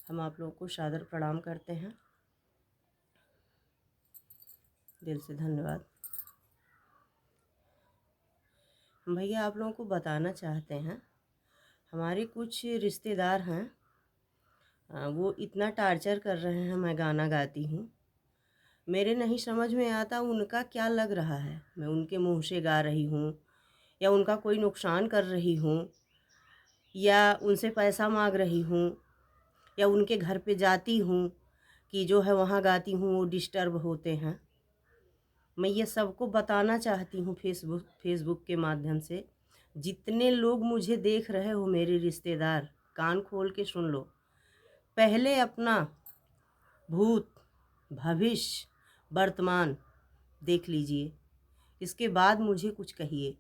हम आप लोगों को सादर प्रणाम करते हैं, दिल से धन्यवाद। हम भैया आप लोगों को बताना चाहते हैं, हमारे कुछ रिश्तेदार हैं, वो इतना टार्चर कर रहे हैं। मैं गाना गाती हूँ, मेरे नहीं समझ में आता उनका क्या लग रहा है। मैं उनके मुंह से गा रही हूँ या उनका कोई नुकसान कर रही हूँ या उनसे पैसा मांग रही हूँ या उनके घर पे जाती हूँ कि जो है वहाँ गाती हूँ वो डिस्टर्ब होते हैं। मैं ये सबको बताना चाहती हूँ फेसबुक के माध्यम से। जितने लोग मुझे देख रहे हो मेरे रिश्तेदार, कान खोल के सुन लो। पहले अपना भूत, भविष्य, वर्तमान देख लीजिए, इसके बाद मुझे कुछ कहिए।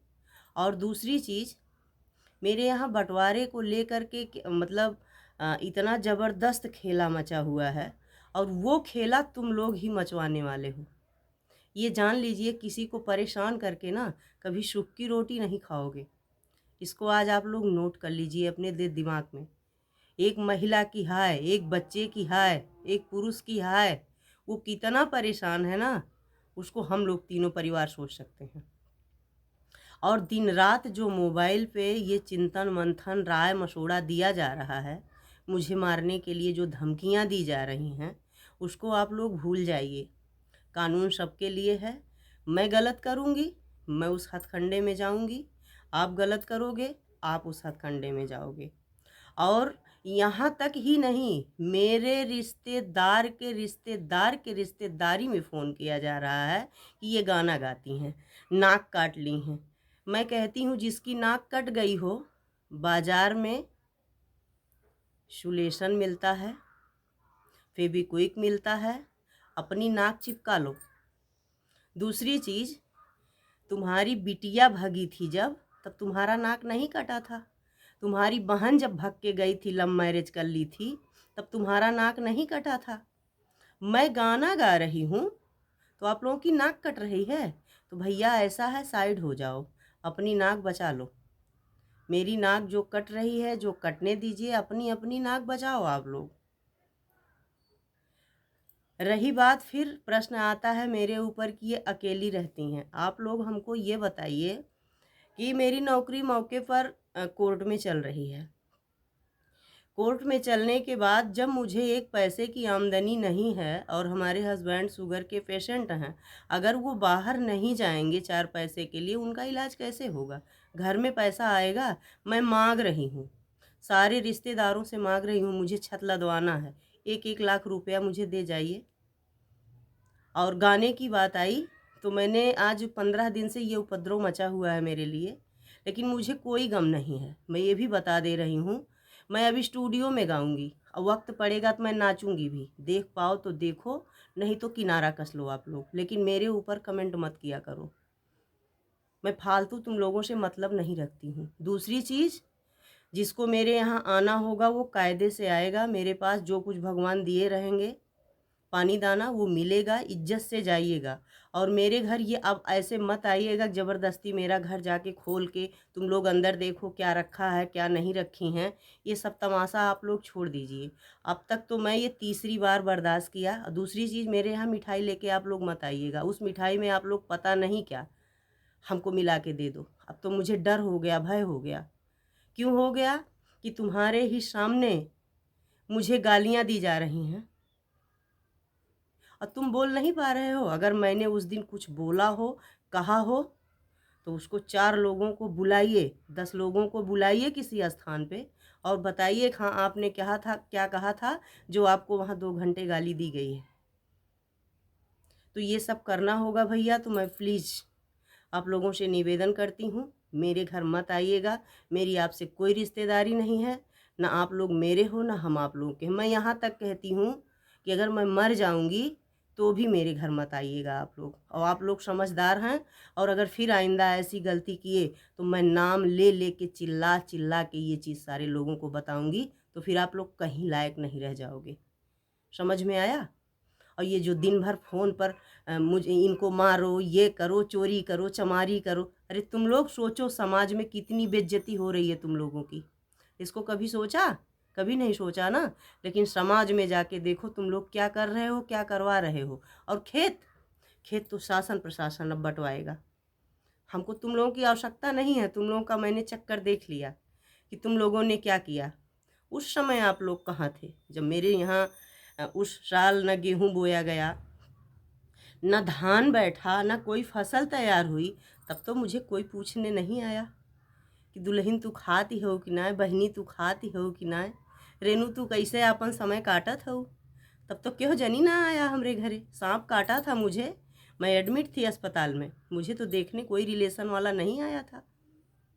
और दूसरी चीज़, मेरे यहाँ बंटवारे को लेकर के मतलब इतना ज़बरदस्त खेला मचा हुआ है और वो खेला तुम लोग ही मचवाने वाले हो। ये जान लीजिए, किसी को परेशान करके ना कभी सुख की रोटी नहीं खाओगे। इसको आज आप लोग नोट कर लीजिए अपने दिमाग में। एक महिला की हाय, एक बच्चे की हाय, एक पुरुष की हाय, वो कितना परेशान है ना, उसको हम लोग तीनों परिवार सोच सकते हैं। और दिन रात जो मोबाइल पे ये चिंतन मंथन राय मशोड़ा दिया जा रहा है, मुझे मारने के लिए जो धमकियां दी जा रही हैं, उसको आप लोग भूल जाइए। कानून सबके लिए है। मैं गलत करूँगी, मैं उस हथकंडे में जाऊँगी। आप गलत करोगे, आप उस हथकंडे में जाओगे। और यहाँ तक ही नहीं, मेरे रिश्तेदार के रिश्तेदार के रिश्तेदारी में फ़ोन किया जा रहा है कि ये गाना गाती हैं, नाक काट ली हैं। मैं कहती हूँ जिसकी नाक कट गई हो, बाज़ार में सुलेशन मिलता है, फेविक्विक मिलता है, अपनी नाक चिपका लो। दूसरी चीज़, तुम्हारी बिटिया भगी थी जब, तब तुम्हारा नाक नहीं कटा था। तुम्हारी बहन जब भग के गई थी, लव मैरिज कर ली थी, तब तुम्हारा नाक नहीं कटा था। मैं गाना गा रही हूँ तो आप लोगों की नाक कट रही है, तो भैया ऐसा है, साइड हो जाओ, अपनी नाक बचा लो। मेरी नाक जो कट रही है, जो कटने दीजिए, अपनी अपनी नाक बचाओ आप लोग। रही बात, फिर प्रश्न आता है मेरे ऊपर कि ये अकेली रहती हैं। आप लोग हमको ये बताइए कि मेरी नौकरी मौके पर कोर्ट में चल रही है। कोर्ट में चलने के बाद जब मुझे एक पैसे की आमदनी नहीं है और हमारे हस्बैंड शुगर के पेशेंट हैं, अगर वो बाहर नहीं जाएंगे 4 पैसे के लिए, उनका इलाज कैसे होगा? घर में पैसा आएगा? मैं मांग रही हूँ, सारे रिश्तेदारों से मांग रही हूँ, मुझे छत लदवाना है, 1-1 लाख रुपया मुझे दे जाइए। और गाने की बात आई तो मैंने आज 15 दिन से ये उपद्रव मचा हुआ है मेरे लिए, लेकिन मुझे कोई गम नहीं है। मैं ये भी बता दे रही हूँ, मैं अभी स्टूडियो में गाऊंगी और वक्त पड़ेगा तो मैं नाचूंगी भी। देख पाओ तो देखो, नहीं तो किनारा कस लो आप लोग, लेकिन मेरे ऊपर कमेंट मत किया करो। मैं फालतू तुम लोगों से मतलब नहीं रखती हूँ। दूसरी चीज़, जिसको मेरे यहाँ आना होगा वो कायदे से आएगा। मेरे पास जो कुछ भगवान दिए रहेंगे, पानी दाना, वो मिलेगा, इज्जत से जाइएगा। और मेरे घर ये अब ऐसे मत आइएगा ज़बरदस्ती मेरा घर जाके खोल के तुम लोग अंदर देखो क्या रखा है क्या नहीं रखी हैं। ये सब तमाशा आप लोग छोड़ दीजिए। अब तक तो मैं ये तीसरी बार बर्दाश्त किया। दूसरी चीज़, मेरे यहाँ मिठाई लेके आप लोग मत आइएगा। उस मिठाई में आप लोग पता नहीं क्या हमको मिला के दे दो। अब तो मुझे डर हो गया, भय हो गया। क्यों हो गया? कि तुम्हारे ही सामने मुझे गालियाँ दी जा रही हैं और तुम बोल नहीं पा रहे हो। अगर मैंने उस दिन कुछ बोला हो, कहा हो, तो उसको 4 लोगों को बुलाइए, 10 लोगों को बुलाइए किसी स्थान पे और बताइए हाँ आपने कहा था, क्या कहा था, जो आपको वहाँ 2 घंटे गाली दी गई है। तो ये सब करना होगा भैया। तो मैं प्लीज़ आप लोगों से निवेदन करती हूँ, मेरे घर मत आइएगा। मेरी आपसे कोई रिश्तेदारी नहीं है, ना आप लोग मेरे हो ना हम आप लोगों के। मैं यहाँ तक कहती हूँ कि अगर मैं मर जाऊँगी तो भी मेरे घर मत आइएगा आप लोग। और आप लोग समझदार हैं, और अगर फिर आइंदा ऐसी गलती किए तो मैं नाम ले ले के चिल्ला चिल्ला के ये चीज़ सारे लोगों को बताऊँगी, तो फिर आप लोग कहीं लायक नहीं रह जाओगे। समझ में आया? और ये जो दिन भर फ़ोन पर मुझे इनको मारो, ये करो, चोरी करो, चमारी करो, अरे तुम लोग सोचो समाज में कितनी बेइज्जती हो रही है तुम लोगों की। इसको कभी सोचा? कभी नहीं सोचा ना। लेकिन समाज में जाके देखो तुम लोग क्या कर रहे हो, क्या करवा रहे हो। और खेत खेत तो शासन प्रशासन अब बंटवाएगा। हमको तुम लोगों की आवश्यकता नहीं है। तुम लोगों का मैंने चक्कर देख लिया कि तुम लोगों ने क्या किया। उस समय आप लोग कहाँ थे जब मेरे यहाँ उस साल न गेहूँ बोया गया, न धान बैठा, न कोई फसल तैयार हुई। तब तो मुझे कोई पूछने नहीं आया कि दुल्हन तू खाती हो कि ना, बहनी तू खाती हो कि ना, रेनू तू कैसे अपन समय काटत हो। तब तो क्यों जनी ना आया हमरे घरे। सांप काटा था मुझे, मैं एडमिट थी अस्पताल में, मुझे तो देखने कोई रिलेशन वाला नहीं आया था।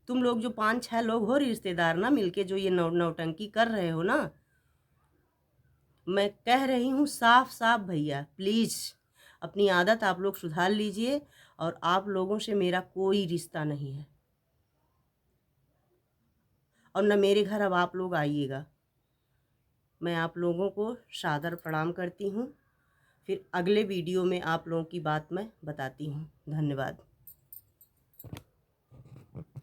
तुम लोग जो 5-6 लोग हो रिश्तेदार ना मिलके जो ये नौटंकी कर रहे हो ना, मैं कह रही हूँ साफ साफ भैया प्लीज़ अपनी आदत आप लोग सुधार लीजिए। और आप लोगों से मेरा कोई रिश्ता नहीं है और न मेरे घर अब आप लोग आइएगा। मैं आप लोगों को सादर प्रणाम करती हूँ। फिर अगले वीडियो में आप लोगों की बात मैं बताती हूँ। धन्यवाद।